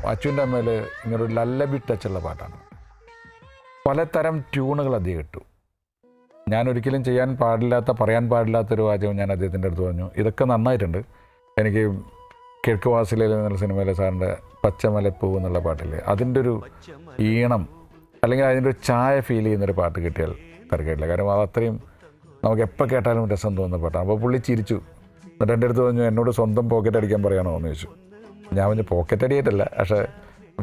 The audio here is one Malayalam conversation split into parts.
അച്ചുവിൻ്റെ അമ്മയിൽ ഇങ്ങനൊരു ലല്ലബി ടച്ചുള്ള പാട്ടാണ്. പലതരം ട്യൂണുകൾ അദ്ദേഹം ഇട്ടു. ഞാൻ ഒരിക്കലും ചെയ്യാൻ പാടില്ലാത്ത, പറയാൻ പാടില്ലാത്തൊരു വാചകം ഞാൻ അദ്ദേഹത്തിൻ്റെ അടുത്ത് പറഞ്ഞു. ഇതൊക്കെ നന്നായിട്ടുണ്ട്. എനിക്ക് കിഴക്ക് വാസിലയിൽ എന്നുള്ള സിനിമയിലെ സാറിൻ്റെ പച്ചമലപ്പൂവ് എന്നുള്ള പാട്ടില്ലേ, അതിൻ്റെ ഒരു ഈണം അല്ലെങ്കിൽ അതിൻ്റെ ഒരു ചായ ഫീൽ ചെയ്യുന്നൊരു പാട്ട് കിട്ടിയാൽ തിരക്കില്ല. കാരണം അത് അത്രയും നമുക്ക് എപ്പോൾ കേട്ടാലും രസം തോന്നുന്ന പാട്ടാണ്. അപ്പോൾ പുള്ളി ചിരിച്ചു. എന്നിട്ട് എൻ്റെ അടുത്ത് പറഞ്ഞു, എന്നോട് സ്വന്തം പോക്കറ്റ് അടിക്കാൻ പറയണോ എന്ന് ചോദിച്ചു. ഞാൻ പറഞ്ഞു പോക്കറ്റ് അടിയായിട്ടല്ല, പക്ഷേ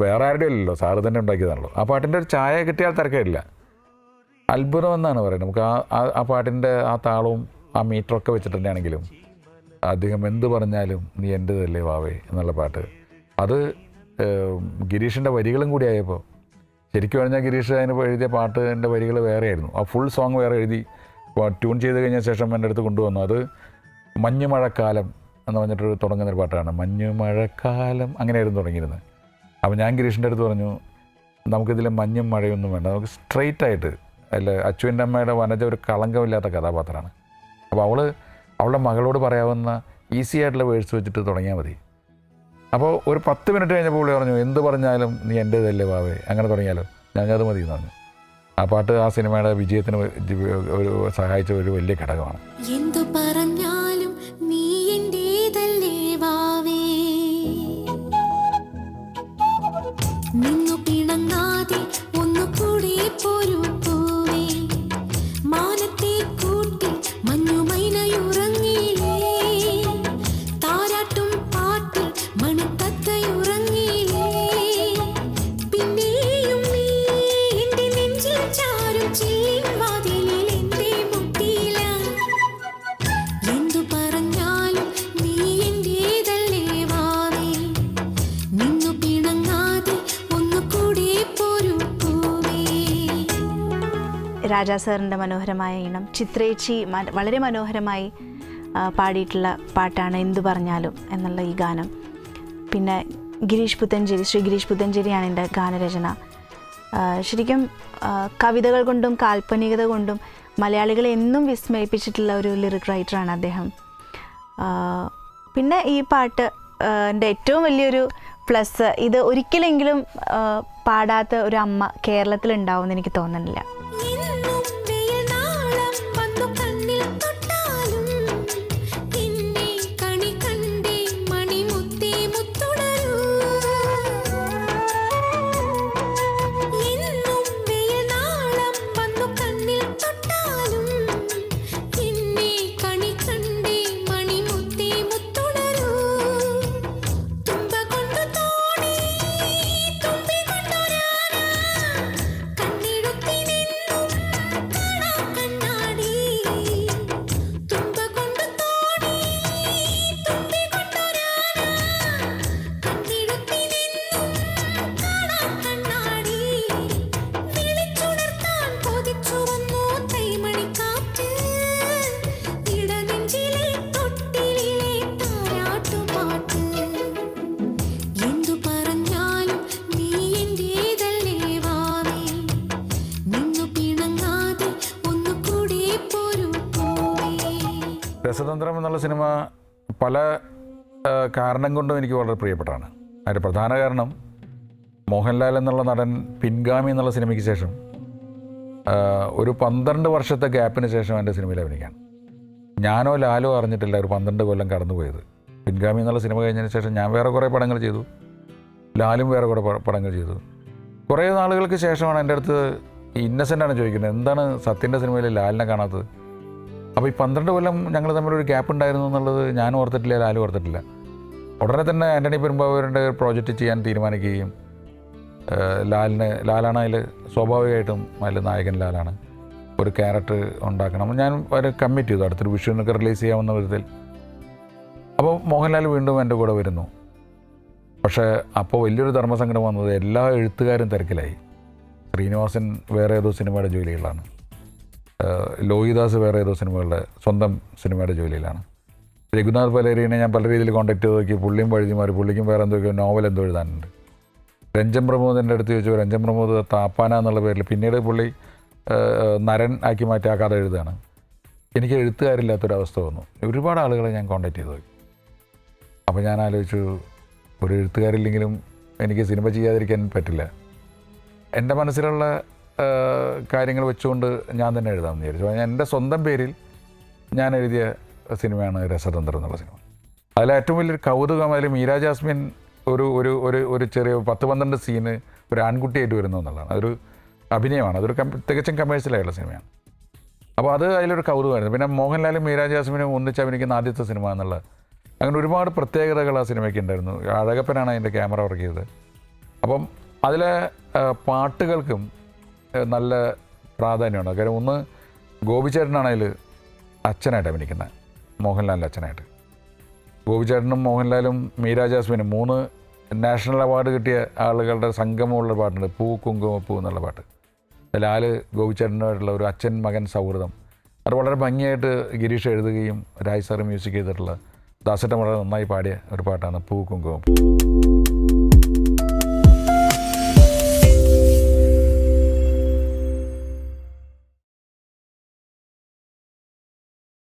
വേറെ ആരുടെയും അല്ലല്ലോ, സാറ് തന്നെ ഉണ്ടാക്കിയതാണല്ലോ. ആ പാട്ടിൻ്റെ ഒരു ചായ കിട്ടിയാൽ തിരക്കില്ല. അത്ഭുതം എന്നാണ് പറയുന്നത്. നമുക്ക് ആ പാട്ടിൻ്റെ ആ താളവും ആ മീറ്ററൊക്കെ വെച്ചിട്ട് തന്നെയാണെങ്കിലും അദ്ദേഹം എന്ത് പറഞ്ഞാലും നീ എൻ്റെതല്ലേ വാവേ എന്നുള്ള പാട്ട്, അത് ഗിരീഷിൻ്റെ വരികളും കൂടി ആയപ്പോൾ, ശരിക്കും പറഞ്ഞാൽ ഗിരീഷ് അതിന് എഴുതിയ പാട്ടിൻ്റെ വരികൾ വേറെയായിരുന്നു. ആ ഫുൾ സോങ് വേറെ എഴുതി ട്യൂൺ ചെയ്ത് കഴിഞ്ഞ ശേഷം എൻ്റെ അടുത്ത് കൊണ്ടുവന്നു. അത് മഞ്ഞുമഴക്കാലം എന്ന് പറഞ്ഞിട്ട് തുടങ്ങുന്നൊരു പാട്ടാണ്. മഞ്ഞുമഴക്കാലം അങ്ങനെയായിരുന്നു തുടങ്ങിയിരുന്നത്. അപ്പോൾ ഞാൻ ഗിരീഷിൻ്റെ അടുത്ത് പറഞ്ഞു, നമുക്കിതിൽ മഞ്ഞും മഴയൊന്നും വേണ്ട, നമുക്ക് സ്ട്രെയിറ്റ് ആയിട്ട്, അല്ല അച്ചുവിൻ്റെ അമ്മയുടെ വനജ ഒരു കളങ്കമില്ലാത്ത കഥാപാത്രമാണ്. അപ്പോൾ അവളുടെ മകളോട് പറയാവുന്ന ഈസി ആയിട്ടുള്ള വേഴ്സ് വെച്ചിട്ട് തുടങ്ങിയാൽ മതി. അപ്പോൾ ഒരു 10 മിനിറ്റ് കഴിഞ്ഞപ്പോൾ പുള്ളി പറഞ്ഞു, എന്ത് പറഞ്ഞാലും നീ എൻ്റേതല്ലേ വാവേ, അങ്ങനെ തുടങ്ങിയാലോ. അത് മതി എന്ന് പറഞ്ഞു. ആ പാട്ട് ആ സിനിമയുടെ വിജയത്തിന് ഒരു സഹായിച്ച ഒരു വലിയ ഘടകമാണ്. എന്തു പറഞ്ഞാലും നീ എൻ്റേതല്ലേ വാവേ, നിന്നു പിണങ്ങാതെ ഒന്നുകൂടി പോരൂ പൂവേ, മാനത്തെ കൂട്ടി മഞ്ഞുമൈനയുറങ്ങിയില്ലേ, താരാട്ടും പാട്ടിൽ മണിത്തത്തയുറങ്ങിയില്ലേ, പിന്നെയും നീ എൻ്റെ നെഞ്ചിൽ ചാരും ചില്ലിൻ വാതിലിൽ എൻ്റെ മുട്ടിയില, എന്തു പറഞ്ഞാലും നീ എൻ്റേതല്ലേ വാവേ, നിന്നു പിണങ്ങാതെ ഒന്നുകൂടി പോരൂ പൂവേ. രാജാ സാറിൻ്റെ മനോഹരമായ ഈണം, ചിത്രേച്ചി വളരെ മനോഹരമായി പാടിയിട്ടുള്ള പാട്ടാണ് എന്തു പറഞ്ഞാലും എന്നുള്ള ഈ ഗാനം. പിന്നെ ശ്രീ ഗിരീഷ് പുത്തഞ്ചേരിയാണ് എൻ്റെ ഗാനരചന. ശരിക്കും കവിതകൾ കൊണ്ടും കാൽപ്പനികത കൊണ്ടും മലയാളികളെ എന്നും വിസ്മയിപ്പിച്ചിട്ടുള്ള ഒരു ലിറിക് റൈറ്ററാണ് അദ്ദേഹം. പിന്നെ ഈ പാട്ട് എൻ്റെ ഏറ്റവും വലിയൊരു പ്ലസ്, ഇത് ഒരിക്കലെങ്കിലും പാടാത്ത ഒരു അമ്മ കേരളത്തിലുണ്ടാവുമെന്ന് എനിക്ക് തോന്നുന്നില്ല. എന്നും വെയിൽ നാളം വന്നു കണ്ണിൽ തൊട്ടാലും എന്നെ കണി കണ്ടേ മണിമുത്തേ മുത്തുണരൂ, എന്നും വെയിൽ നാളം വന്നു കണ്ണിൽ തൊട്ടാലും എന്നെ കണി കണ്ടേ മണിമുത്തേ മുത്തുണരൂ, തുമ്പ കൊണ്ടു തോണി തുമ്പി കൊണ്ടൊരാന കണ്ണെടുത്തിനെന്നും കാണാ കണ്ണാടി, തുമ്പ കൊണ്ടു തോണി തുമ്പി കൊണ്ടൊരാന കണ്ണെടുത്തിനെന്നും കാണാ കണ്ണാടി, വിളിച്ചുണർത്താൻ കൊതിച്ചു വന്നു തൈമണിക്കാറ്റ്, ഇടനെഞ്ചിലെ തൊട്ടിലിലെ താരാട്ടുപാട്ട്, എന്തു പറഞ്ഞാലും നീ എൻ്റേതല്ലേ വാവേ, നിന്നു പിണങ്ങാതെ ഒന്നുകൂടി പോരൂ പൂവേ. രസതന്ത്രം എന്നുള്ള സിനിമ പല കാരണം കൊണ്ടും എനിക്ക് വളരെ പ്രിയപ്പെട്ടാണ്. അതിൻ്റെ പ്രധാന കാരണം മോഹൻലാൽ എന്നുള്ള നടൻ പിൻഗാമി എന്നുള്ള സിനിമയ്ക്ക് ശേഷം ഒരു 12 വർഷത്തെ ഗ്യാപ്പിന് ശേഷം എൻ്റെ സിനിമയിൽ അഭിനയിക്കാൻ ഞാനോ ലാലോ അറിഞ്ഞിട്ടില്ല ഒരു 12 കൊല്ലം കടന്നുപോയത്. പിൻഗാമി എന്നുള്ള സിനിമ കഴിഞ്ഞതിന് ശേഷം ഞാൻ വേറെ കുറേ പടങ്ങൾ ചെയ്തു, ലാലും വേറെ കുറേ പടങ്ങൾ ചെയ്തു. കുറേ നാളുകൾക്ക് ശേഷമാണ് എൻ്റെ അടുത്ത് ഇന്നസെൻ്റാണ് ചോദിക്കുന്നത്, എന്താണ് സത്യൻ്റെ സിനിമയിൽ ലാലിനെ കാണാത്തത്. അപ്പോൾ ഈ 12 കൊല്ലം ഞങ്ങൾ തമ്മിലൊരു ഗ്യാപ്പ് ഉണ്ടായിരുന്നു എന്നുള്ളത് ഞാൻ ഓർത്തിട്ടില്ല, ലാലും ഓർത്തിട്ടില്ല. ഉടനെ തന്നെ ആൻ്റണി പെരുമ്പാവൂരിൻ്റെ പ്രോജക്റ്റ് ചെയ്യാൻ തീരുമാനിക്കുകയും ലാലാണ് അതിൽ സ്വാഭാവികമായിട്ടും അതിൽ നായകൻ ലാലാണ്, ഒരു ക്യാരക്ടർ ഉണ്ടാക്കണം. ഞാൻ ഒരു കമ്മിറ്റ് ചെയ്തു അടുത്തൊരു വിഷുവിനൊക്കെ റിലീസ് ചെയ്യാവുന്ന വിധത്തിൽ. അപ്പോൾ മോഹൻലാൽ വീണ്ടും എൻ്റെ കൂടെ വരുന്നു. പക്ഷേ അപ്പോൾ വലിയൊരു ധർമ്മസങ്കടം വന്നത് എല്ലാ എഴുത്തുകാരും തിരക്കിലായി. ശ്രീനിവാസൻ വേറെ ഏതോ സിനിമയുടെ ജോലികളാണ്, ലോഹിദാസ് വേറെ ഏതോ സിനിമകളുടെ സ്വന്തം സിനിമയുടെ ജോലിയിലാണ്, രഘുനാഥ് പലേരിനെ ഞാൻ പല രീതിയിൽ കോൺടാക്ട് ചെയ്ത് നോക്കി, പുള്ളിയും വഴുതി മാറി, പുള്ളിക്കും വേറെ എന്തൊക്കെയോ നോവൽ എന്തോ എഴുതാനുണ്ട്. രഞ്ജൻ പ്രമോദിൻ്റെ അടുത്ത് ചോദിച്ചു, രഞ്ജൻ പ്രമോദ് താപ്പാന എന്നുള്ള പേരിൽ പിന്നീട് പുള്ളി നരൻ ആക്കി മാറ്റി ആ കഥ എഴുതുകയാണ്. എനിക്ക് എഴുത്തുകാരില്ലാത്തൊരവസ്ഥ വന്നു. ഒരുപാട് ആളുകളെ ഞാൻ കോൺടാക്ട് ചെയ്ത് നോക്കി. അപ്പോൾ ഞാൻ ആലോചിച്ചു, ഒരു എഴുത്തുകാരില്ലെങ്കിലും എനിക്ക് സിനിമ ചെയ്യാതിരിക്കാൻ പറ്റില്ല. എൻ്റെ മനസ്സിലുള്ള കാര്യങ്ങൾ വെച്ചുകൊണ്ട് ഞാൻ തന്നെ എഴുതാമെന്ന് വിചാരിച്ചു. എൻ്റെ സ്വന്തം പേരിൽ ഞാൻ എഴുതിയ സിനിമയാണ് രസതന്ത്രം എന്നുള്ള സിനിമ. അതിലേറ്റവും വലിയൊരു കൗതുകം അതിൽ മീര ജാസ്മിൻ ഒരു ഒരു ഒരു ഒരു ചെറിയ 10-12 സീന് ഒരു ആൺകുട്ടിയായിട്ട് വരുന്നു എന്നുള്ളതാണ്. അതൊരു അഭിനയമാണ്, അതൊരു തികച്ചും കമേഴ്ഷ്യലായുള്ള സിനിമയാണ്. അപ്പോൾ അത് അതിലൊരു കൗതുകമായിരുന്നു. പിന്നെ മോഹൻലാലും മീര ജാസ്മിനും ഒന്നിച്ച് അഭിനയിക്കുന്ന ആദ്യത്തെ സിനിമ എന്നുള്ള അങ്ങനെ ഒരുപാട് പ്രത്യേകതകൾ ആ സിനിമയ്ക്ക് ഉണ്ടായിരുന്നു. അഴകപ്പനാണ് അതിൻ്റെ ക്യാമറ വർക്ക് ചെയ്തത്. അപ്പം അതിലെ പാട്ടുകൾക്കും നല്ല പ്രാധാന്യമുണ്ട്. കാര്യം ഒന്ന് ഗോപിച്ചേട്ടനാണ് അതിൽ അച്ഛനായിട്ട് അഭിനയിക്കുന്നത്, മോഹൻലാലിൻ്റെ അച്ഛനായിട്ട്. ഗോപിച്ചേട്ടനും മോഹൻലാലും മീര ജാസ്മിനും 3 നാഷണൽ അവാർഡ് കിട്ടിയ ആളുകളുടെ സംഗമമുള്ള പാട്ടുണ്ട്, പൂ കുങ്കുമപ്പൂ എന്നുള്ള പാട്ട്. അതിൽ ഗോപിച്ചേട്ടനായിട്ടുള്ള ഒരു അച്ഛൻ മകൻ സൗഹൃദം അത് വളരെ ഭംഗിയായിട്ട് ഗിരീഷ് എഴുതുകയും രാജ് സാറ് മ്യൂസിക് ചെയ്തിട്ടുള്ള ദാസേട്ടൻ വളരെ നന്നായി പാടിയ ഒരു പാട്ടാണ് പൂ കുങ്കുമപ്പൂ.